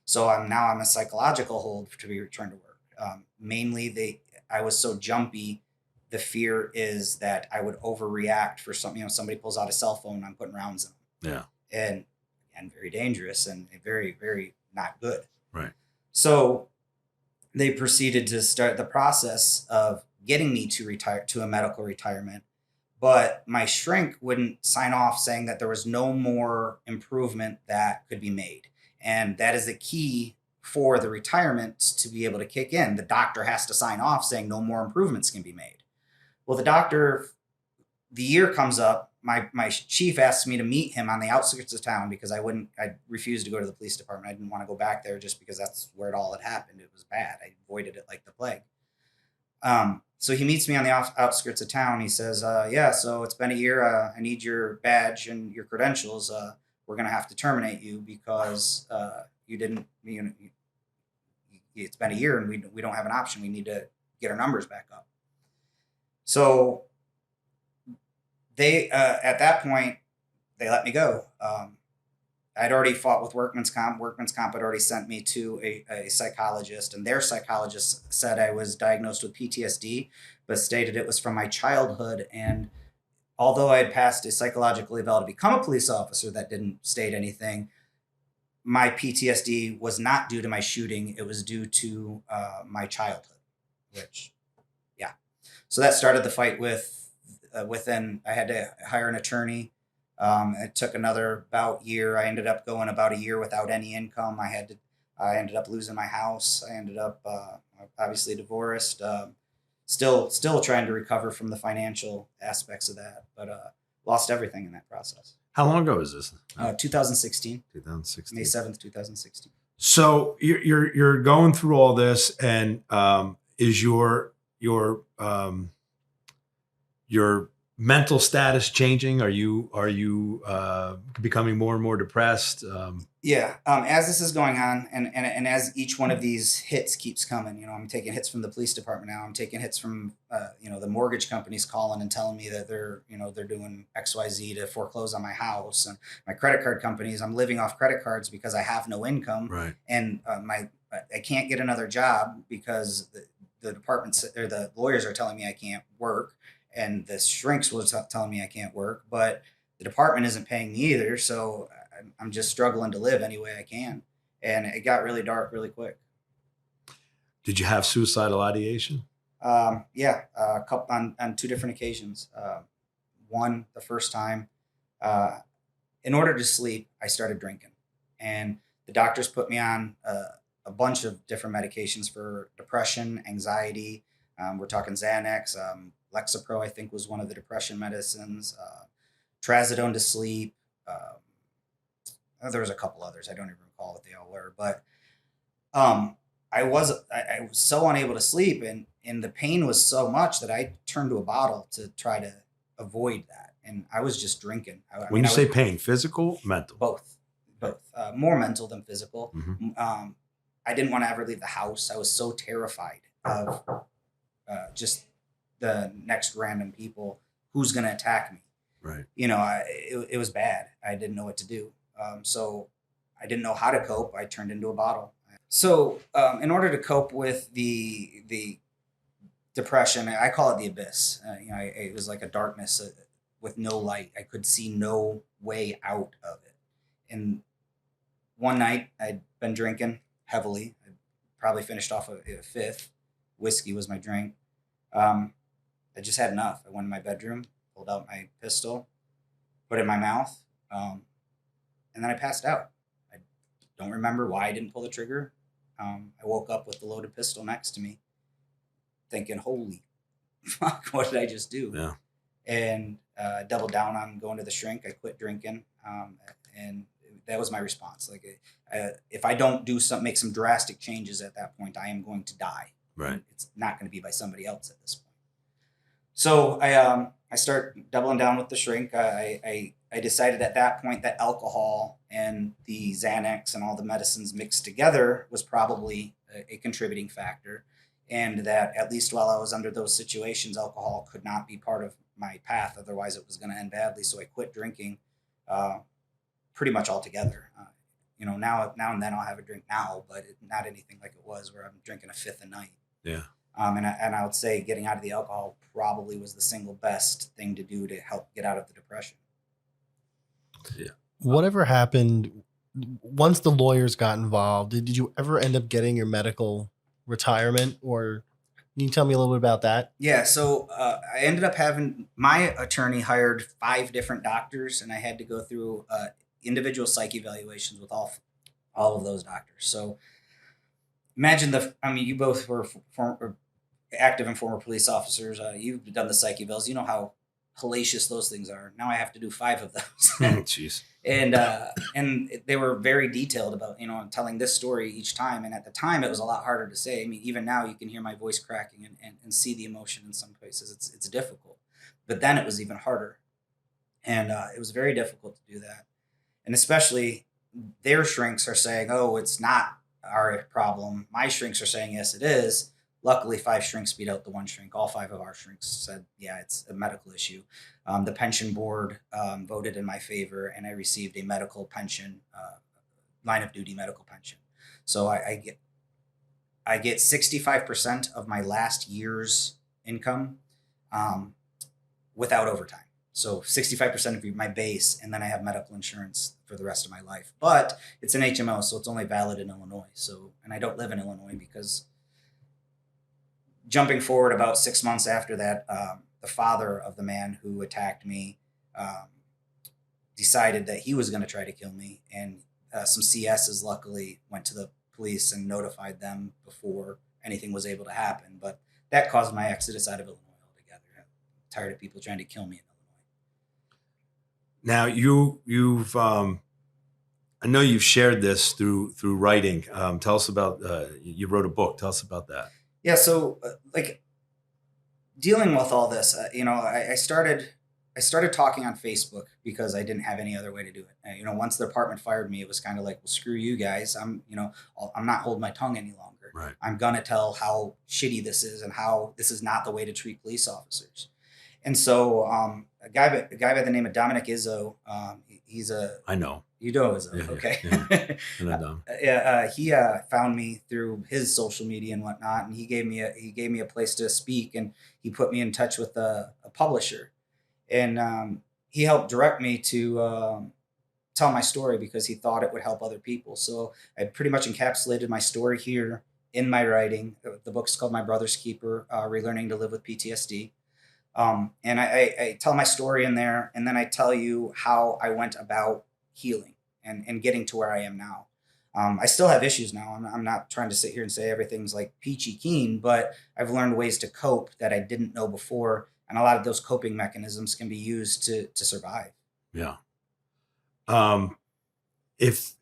So I'm a psychological hold to be returned to work. Mainly I was so jumpy. The fear is that I would overreact for something. Somebody pulls out a cell phone, I'm putting rounds in them. Yeah. And very dangerous and very, very not good. Right. So they proceeded to start the process of getting me to retire to a medical retirement. But my shrink wouldn't sign off saying that there was no more improvement that could be made. And that is the key for the retirement to be able to kick in. The doctor has to sign off saying no more improvements can be made. Well, the year comes up. My chief asked me to meet him on the outskirts of town because I refused to go to the police department. I didn't want to go back there just because that's where it all had happened. It was bad. I avoided it like the plague. So he meets me on the outskirts of town. He says, so it's been a year. I need your badge and your credentials. We're going to have to terminate you because you didn't, it's been a year and we don't have an option. We need to get our numbers back up. So they, at that point, they let me go. I'd already fought with workman's comp. Workman's comp had already sent me to a psychologist, and their psychologist said I was diagnosed with PTSD, but stated it was from my childhood. And although I had passed a psychological eval to become a police officer, that didn't state anything. My PTSD was not due to my shooting. It was due to my childhood, So that started the fight within, I had to hire an attorney. It took another year. I ended up going about a year without any income. I ended up losing my house. I ended up obviously divorced. Still trying to recover from the financial aspects of that, but lost everything in that process. How long ago is this? 2016. 2016. May 7th, 2016. So you're going through all this, and is your mental status changing? Are you becoming more and more depressed? As this is going on, and as each one of these hits keeps coming, I'm taking hits from the police department now. I'm taking hits from the mortgage companies calling and telling me that they're doing XYZ to foreclose on my house, and my credit card companies. I'm living off credit cards because I have no income, right? And I can't get another job because the departments or the lawyers are telling me I can't work. And the shrinks was telling me I can't work, but the department isn't paying me either. So I'm just struggling to live any way I can. And it got really dark really quick. Did you have suicidal ideation? A couple on 2 different occasions. One, the first time, in order to sleep, I started drinking, and the doctors put me on a bunch of different medications for depression, anxiety. We're talking Xanax, Lexapro, I think, was one of the depression medicines, trazodone to sleep. There was a couple others. I don't even recall what they all were, but I was so unable to sleep, and the pain was so much that I turned to a bottle to try to avoid that. And I was just drinking. When you say pain, physical, mental? Both. More mental than physical. Mm-hmm. I didn't want to ever leave the house. I was so terrified of just the next random people who's going to attack me. Right. You know, it was bad. I didn't know what to do. So I didn't know how to cope. I turned into a bottle. So in order to cope with the depression, I call it the abyss. You know, it was like a darkness with no light. I could see no way out of it. And one night I'd been drinking heavily. I probably finished off a fifth. Whiskey was my drink. I just had enough. I went in my bedroom, pulled out my pistol, put it in my mouth, and then I passed out. I don't remember why I didn't pull the trigger. I woke up with the loaded pistol next to me, thinking, holy fuck, what did I just do? Yeah. And doubled down on going to the shrink. I quit drinking, and that was my response. Like, if I don't make some drastic changes at that point, I am going to die. Right. It's not going to be by somebody else at this point. So I start doubling down with the shrink. I decided at that point that alcohol and the Xanax and all the medicines mixed together was probably a contributing factor, and that at least while I was under those situations, alcohol could not be part of my path. Otherwise, it was going to end badly. So I quit drinking pretty much altogether. You know, now and then I'll have a drink now, but not anything like it was where I'm drinking a fifth a night. Yeah. And I would say getting out of the alcohol probably was the single best thing to do to help get out of the depression. Yeah. Whatever happened once the lawyers got involved, did you ever end up getting your medical retirement, or can you tell me a little bit about that? Yeah. So I ended up having my attorney hired 5 different doctors, and I had to go through individual psych evaluations with all of those doctors. So imagine you both were active and former police officers. You've done the psych evals. You know how hellacious those things are. Now I have to do 5 of those. Jeez. And they were very detailed about, you know, telling this story each time. And at the time, it was a lot harder to say. I mean, even now you can hear my voice cracking and see the emotion in some places. It's difficult. But then it was even harder. And it was very difficult to do that. And especially their shrinks are saying, oh, it's not our problem. My shrinks are saying, yes, it is. Luckily, 5 shrinks beat out the 1 shrink. All 5 of our shrinks said, yeah, it's a medical issue. The pension board voted in my favor, and I received a medical pension, line of duty medical pension. So I get 65% of my last year's income without overtime. So 65% of my base, and then I have medical insurance for the rest of my life. But it's an HMO, so it's only valid in Illinois. So, and I don't live in Illinois because jumping forward about 6 months after that, the father of the man who attacked me decided that he was going to try to kill me. And some CSs luckily went to the police and notified them before anything was able to happen. But that caused my exodus out of Illinois altogether. I'm tired of people trying to kill me in Illinois. Now you've I know you've shared this through writing. Tell us about you wrote a book. Tell us about that. Yeah, so like dealing with all this, you know, I started talking on Facebook because I didn't have any other way to do it. You know, once the department fired me, it was kind of like, well, screw you guys. I'm not holding my tongue any longer. Right. I'm gonna tell how shitty this is and how this is not the way to treat police officers. And so a guy by the name of Dominic Izzo, he's a I know. You know Izzo, Yeah, okay? Yeah. He found me through his social media and whatnot, and he gave me a place to speak, and he put me in touch with a publisher, and he helped direct me to tell my story because he thought it would help other people. So I pretty much encapsulated my story here in my writing. The book's called My Brother's Keeper: Relearning to Live with PTSD. And I tell my story in there, and then I tell you how I went about healing and getting to where I am now. I still have issues now. I'm not trying to sit here and say everything's like peachy keen, but I've learned ways to cope that I didn't know before. And a lot of those coping mechanisms can be used to survive. Yeah. If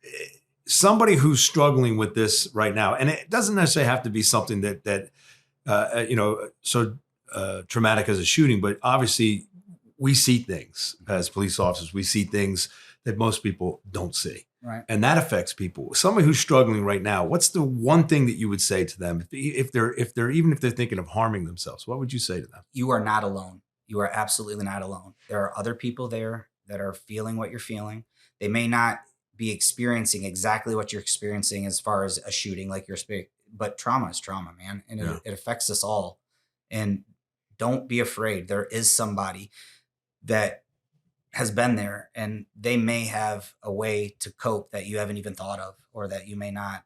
somebody who's struggling with this right now, and it doesn't necessarily have to be something that so traumatic as a shooting, but obviously we see things as police officers. We see things that most people don't see. Right. And that affects people. Somebody who's struggling right now, what's the one thing that you would say to them if they're thinking of harming themselves? What would you say to them? You are not alone. You are absolutely not alone. There are other people there that are feeling what you're feeling. They may not be experiencing exactly what you're experiencing as far as a shooting, like you're speaking, but trauma is trauma, man, and Yeah. it affects us all. And don't be afraid. There is somebody that has been there, and they may have a way to cope that you haven't even thought of, or that you may not,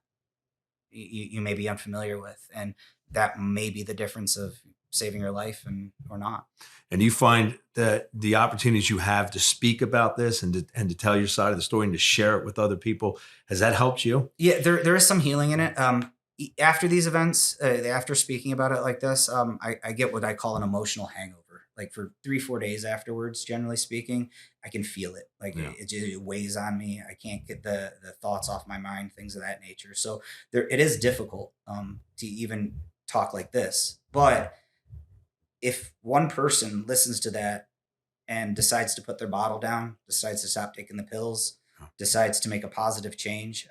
you may be unfamiliar with, and that may be the difference of saving your life and or not. And you find that the opportunities you have to speak about this and to tell your side of the story and to share it with other people, has that helped you? Yeah, there is some healing in it. After these events, after speaking about it like this, I get what I call an emotional hangover. Like for 3-4 days afterwards, generally speaking, I can feel it. Like Yeah. it weighs on me. I can't get the thoughts off my mind, things of that nature. So it is difficult to even talk like this. But if one person listens to that and decides to put their bottle down, decides to stop taking the pills, decides to make a positive change,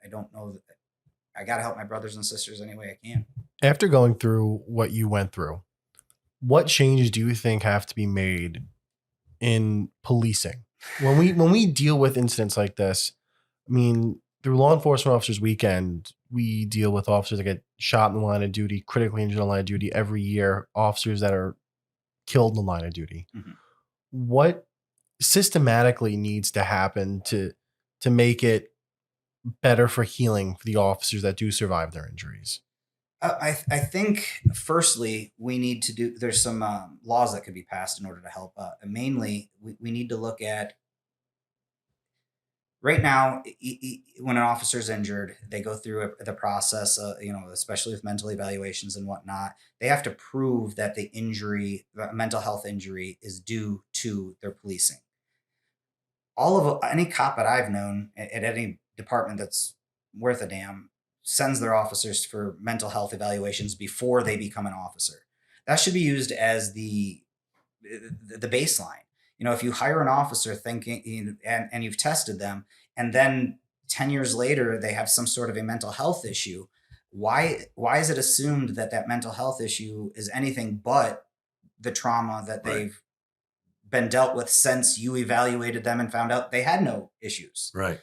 I don't know. I got to help my brothers and sisters any way I can. After going through what you went through, what changes do you think have to be made in policing when we deal with incidents like this? I mean, through Law Enforcement Officers Weekend, we deal with officers that get shot in the line of duty, critically injured in the line of duty every year, officers that are killed in the line of duty. Mhm. What systematically needs to happen to make it better for healing for the officers that do survive their injuries? I think firstly we need to do. There's some laws that could be passed in order to help. Mainly, we need to look at right now. When an officer is injured, they go through the process. Especially with mental evaluations and whatnot, they have to prove that the injury, the mental health injury, is due to their policing. Any cop that I've known at any department that's worth a damn sends their officers for mental health evaluations before they become an officer. That should be used as the baseline. If you hire an officer thinking and you've tested them, and then 10 years later they have some sort of a mental health issue, why is it assumed that that mental health issue is anything but the trauma that Right. they've been dealt with since you evaluated them and found out they had no issues? Right.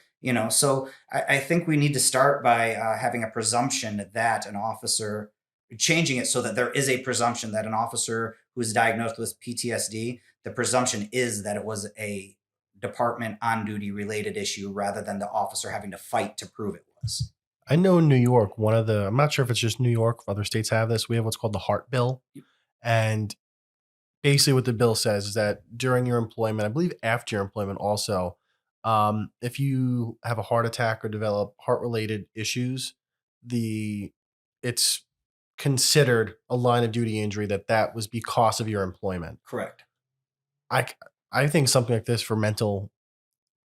So I think we need to start by having a presumption that an officer, changing it so that there is a presumption that an officer who is diagnosed with PTSD, the presumption is that it was a department on duty related issue rather than the officer having to fight to prove it was. I know in New York, I'm not sure if it's just New York, if other states have this. We have what's called the Heart Bill. And basically what the bill says is that during your employment, I believe after your employment also, if you have a heart attack or develop heart-related issues, it's considered a line of duty injury that was because of your employment. Correct. I I think something like this for mental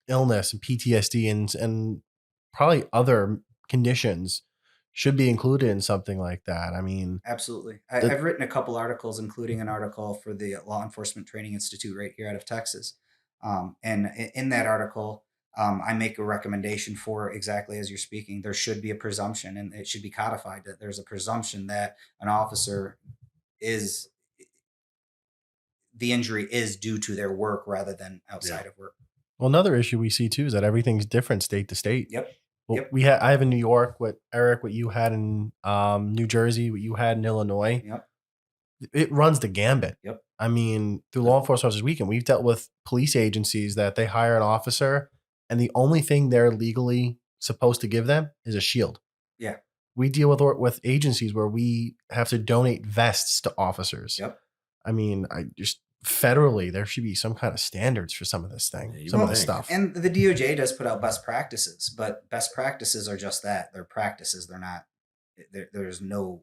illness and PTSD and probably other conditions should be included in something like that. I mean, Absolutely. the- I've written a couple articles, including an article for the Law Enforcement Training Institute right here out of Texas. And in that article, I make a recommendation for exactly as you're speaking. There should be a presumption, and it should be codified that there's a presumption that an officer is the injury is due to their work rather than outside of work. well, another issue we see too is that everything's different state to state. Yep. Well, Yep. I have in New York what Eric, what you had in New Jersey, what you had in Illinois. Yep. It runs the gambit. Yep. I mean, through Law Enforcement Officers Weekend, we've dealt with police agencies that they hire an officer, and the only thing they're legally supposed to give them is a shield. Yeah. We deal with agencies where we have to donate vests to officers. Yep. I mean, I just federally there should be some kind of standards for some of this thing, Yeah, you some of would this think. stuff. And the DOJ does put out best practices, but best practices are just that. They're practices. They're not. There's no.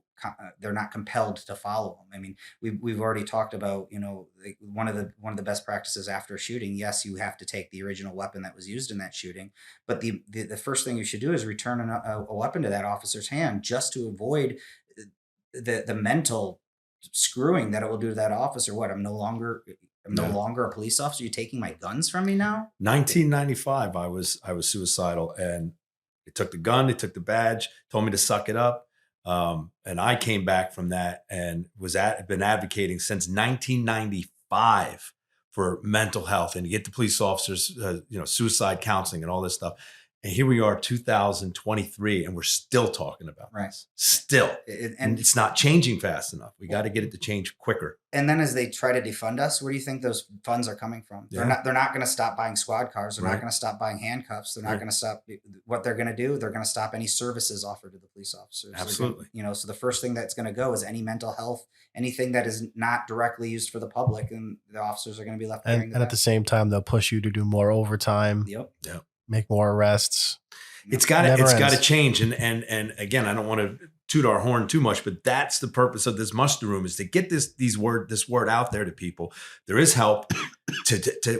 They're not compelled to follow them. I mean, we've already talked about like one of the best practices after a shooting. Yes, you have to take the original weapon that was used in that shooting, but the first thing you should do is return a weapon to that officer's hand just to avoid the mental screwing that it will do to that officer. What I'm no longer am no longer a police officer. You're taking my guns from me now? 1995, I was suicidal, and they took the gun, they took the badge, told me to suck it up. And I came back from that and been advocating since 1995 for mental health and to get the police officers, suicide counseling and all this stuff. And here we are, 2023, and we're still talking about this. Still. And it's not changing fast enough. We got to get it to change quicker. And then as they try to defund us, where do you think those funds are coming from? Yeah. They're not going to stop buying squad cars. They're Right. not going to stop buying handcuffs. They're not going to stop. What they're going to do, they're going to stop any services offered to the police officers. Absolutely. So the first thing that's going to go is any mental health, anything that is not directly used for the public, and the officers are going to be left. And at the same time, they'll push you to do more overtime. Yep. Make more arrests. It's got to change. And again, I don't want to toot our horn too much, but that's the purpose of this muster room, is to get this word out there to people. There is help.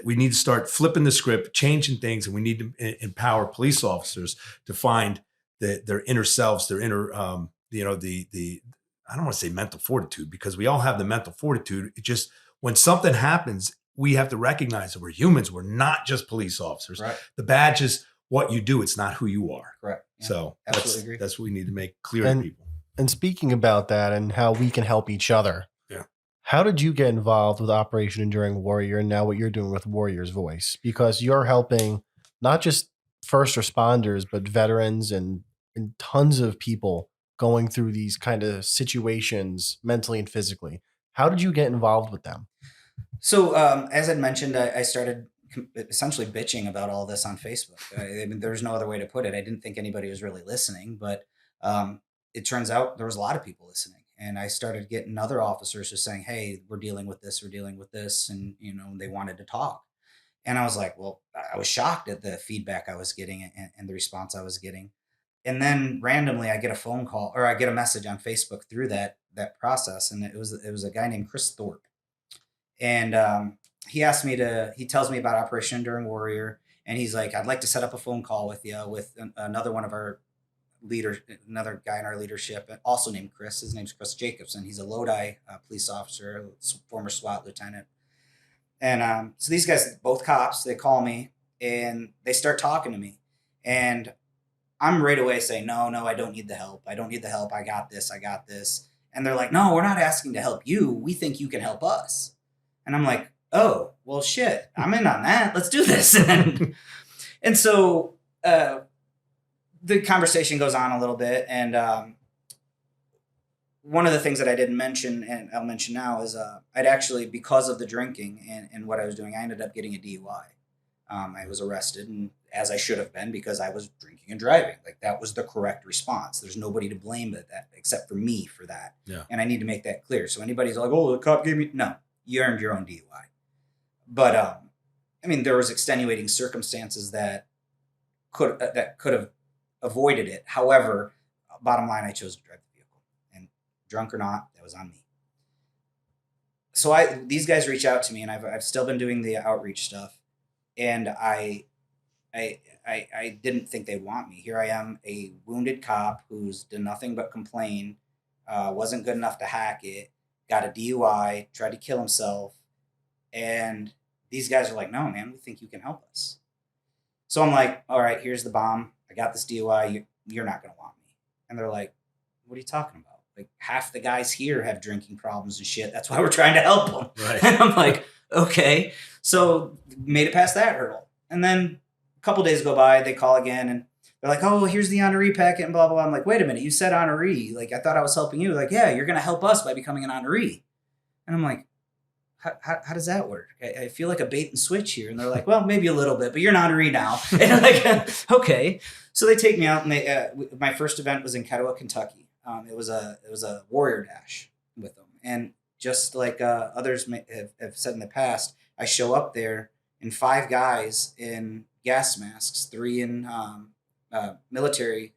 We need to start flipping the script, changing things, and we need to empower police officers to find their inner selves, their inner, I don't want to say mental fortitude, because we all have the mental fortitude. It just, when something happens, we have to recognize that we're humans. We're not just police officers. Right. The badge is what you do. It's not who you are. Correct. Yeah, so absolutely that's what we need to make clear to people. And speaking about that and how we can help each other. Yeah. How did you get involved with Operation Enduring Warrior and now what you're doing with Warrior's Voice? Because you're helping not just first responders, but veterans and tons of people going through these kind of situations mentally and physically. How did you get involved with them? So as I mentioned, I started essentially bitching about all this on Facebook. I mean, there's no other way to put it. I didn't think anybody was really listening, but it turns out there was a lot of people listening. And I started getting other officers just saying, hey, we're dealing with this. And, they wanted to talk. And I was like, well, I was shocked at the feedback I was getting and the response I was getting. And then randomly I get a phone call, or I get a message on Facebook through that process. And it was a guy named Chris Thorpe. And he tells me about Operation Enduring Warrior. And he's like, I'd like to set up a phone call with you, with another one of our leaders, another guy in our leadership, also named Chris. His name's Chris Jacobson. He's a Lodi police officer, former SWAT lieutenant. And so these guys, both cops, they call me and they start talking to me. And I'm right away saying, no, I don't need the help. I got this. And they're like, no, we're not asking to help you. We think you can help us. And I'm like, oh, well, shit, I'm in on that. Let's do this. And so the conversation goes on a little bit. And one of the things that I didn't mention, and I'll mention now, is I'd actually, because of the drinking and what I was doing, I ended up getting a DUI. I was arrested, and as I should have been, because I was drinking and driving. Like, that was the correct response. There's nobody to blame that except for me for that. Yeah. And I need to make that clear. So anybody's like, oh, the cop gave me, no, you earned your own DUI. But there was extenuating circumstances that could have avoided it. However, bottom line, I chose to drive the vehicle, and drunk or not, that was on me. So these guys reach out to me, and I've still been doing the outreach stuff, and I didn't think they'd want me. Here I am, a wounded cop who's done nothing but complain, wasn't good enough to hack it, got a DUI, tried to kill himself, and these guys are like, no, man, we think you can help us. So I'm like, all right, here's the bomb. I got this DUI. You're not going to want me. And they're like, what are you talking about? Like, half the guys here have drinking problems and shit. That's why we're trying to help them. Right. And I'm like, okay. So made it past that hurdle. And then a couple days go by, they call again, and they're like, oh, here's the honoree packet and blah, blah, blah. I'm like, wait a minute, you said honoree. Like, I thought I was helping you. Like, yeah, you're going to help us by becoming an honoree. And I'm like, how does that work? I feel like a bait and switch here. And they're like, well, maybe a little bit, but you're an honoree now. And I'm like, okay. So they take me out, and my first event was in Ketowah, Kentucky. It was a Warrior Dash with them. And just like others have said in the past, I show up there, and 5 guys in gas masks, 3 in military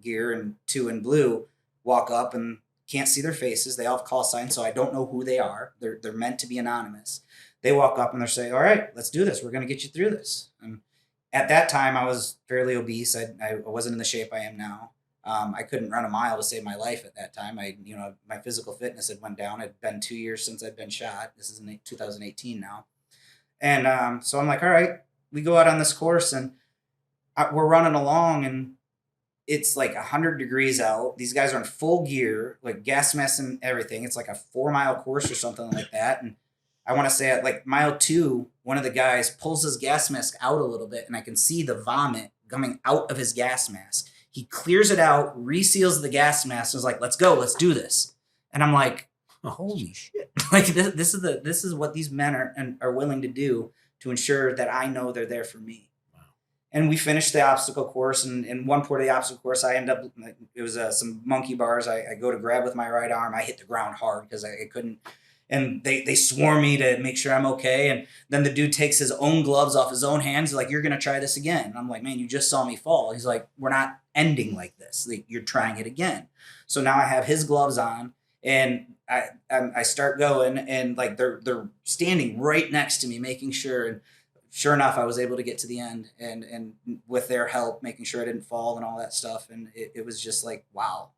gear and 2 in blue, walk up and can't see their faces. They all have call signs, so I don't know who they are. They're meant to be anonymous. They walk up and they're saying, all right, let's do this. We're going to get you through this. And at that time, I was fairly obese. I wasn't in the shape I am now. I couldn't run a mile to save my life at that time. My physical fitness had went down. It'd been 2 years since I'd been shot. This is in 2018 now. And so I'm like, all right, we go out on this course and we're running along and it's like 100 degrees out. These guys are in full gear, like gas masks and everything. It's like a 4-mile course or something like that. And I want to say at like mile 2, one of the guys pulls his gas mask out a little bit and I can see the vomit coming out of his gas mask. He clears it out, reseals the gas mask, and is like, let's go, let's do this. And I'm like, holy shit. Like this is what these men are willing to do to ensure that I know they're there for me. Wow. And we finished the obstacle course, and in one part of the obstacle course, I end up, it was some monkey bars. I go to grab with my right arm. I hit the ground hard because I couldn't. And they swarm me to make sure I'm okay. And then the dude takes his own gloves off his own hands. He's like, you're going to try this again. And I'm like, man, you just saw me fall. He's like, we're not ending like this. Like, you're trying it again. So now I have his gloves on and I start going and like they're standing right next to me, making sure. And sure enough, I was able to get to the end and with their help, making sure I didn't fall and all that stuff. And it was just like, wow,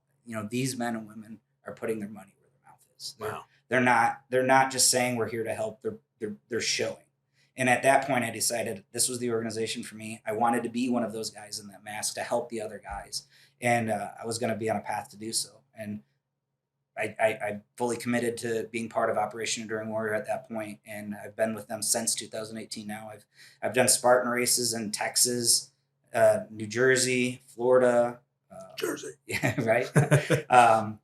these men and women are putting their money where their mouth is. Wow. They're not just saying we're here to help. They're showing. And at that point, I decided this was the organization for me. I wanted to be one of those guys in that mask to help the other guys. And I was going to be on a path to do so. And I fully committed to being part of Operation Enduring Warrior at that point. And I've been with them since 2018 now. I've done Spartan races in Texas, New Jersey, Florida, Jersey. Yeah, right.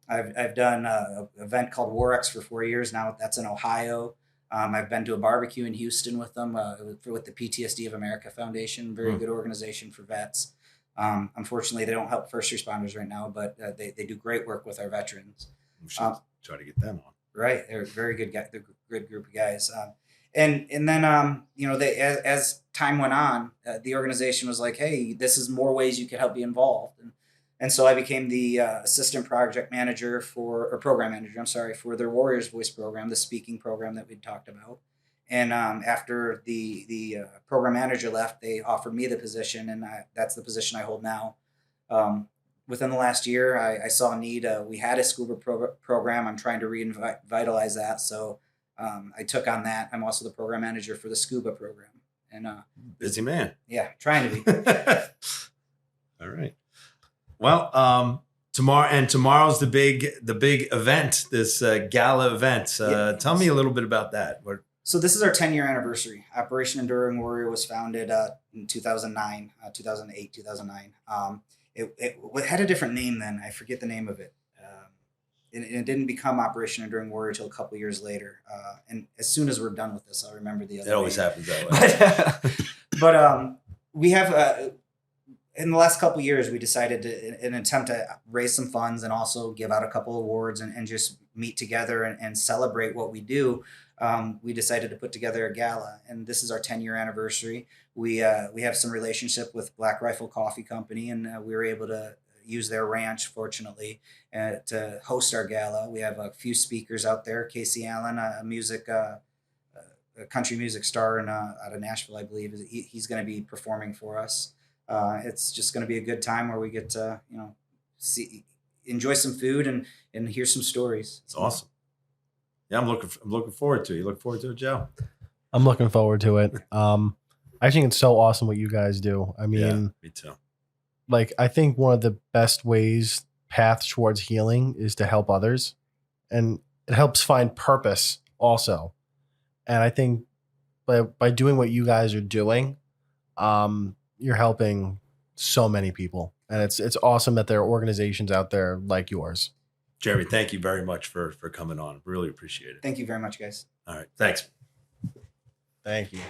I've done an event called Warx for 4 years now. That's in Ohio. I've been to a barbecue in Houston with them, with the PTSD of America Foundation, very good organization for vets. Unfortunately, they don't help first responders right now, but they do great work with our veterans. We should try to get them on. Right, they're very good guys. They're a good group of guys. And then they as time went on, the organization was like, hey, this is more ways you could help be involved. And so I became the assistant project manager program manager, for their Warrior Voice program, the speaking program that we talked about. And after the program manager left, they offered me the position, and that's the position I hold now. Within the last year, I saw a need. We had a scuba program. I'm trying to revitalize that. So I took on that. I'm also the program manager for the scuba program. And busy man. Yeah, trying to be. All right. Well, tomorrow's the big event, this gala event. Tell me a little bit about that. So this is our 10-year anniversary. Operation Enduring Warrior was founded in 2009, 2008, 2009. It had a different name then. I forget the name of it. It didn't become Operation Enduring Warrior until a couple of years later. And as soon as we're done with this, I'll remember the other. It always happens that way. But we have. In the last couple of years, we decided to, in an attempt to raise some funds and also give out a couple of awards and just meet together and celebrate what we do. We decided to put together a gala, and this is our 10-year anniversary. We have some relationship with Black Rifle Coffee Company, and we were able to use their ranch, fortunately, to host our gala. We have a few speakers out there. Casey Allen, a country music star out of Nashville, I believe. He's going to be performing for us. It's just going to be a good time where we get to, enjoy some food and hear some stories. It's awesome. Yeah, I'm looking forward to it. You look forward to it, Joe? I'm looking forward to it. I think it's so awesome what you guys do. I mean, yeah, me too. Like, I think one of the best paths towards healing is to help others, and it helps find purpose also. And I think by doing what you guys are doing, you're helping so many people, and it's awesome that there are organizations out there like yours. Jeremy, thank you very much for coming on. Really appreciate it. Thank you very much, guys. All right. Thanks. Thank you.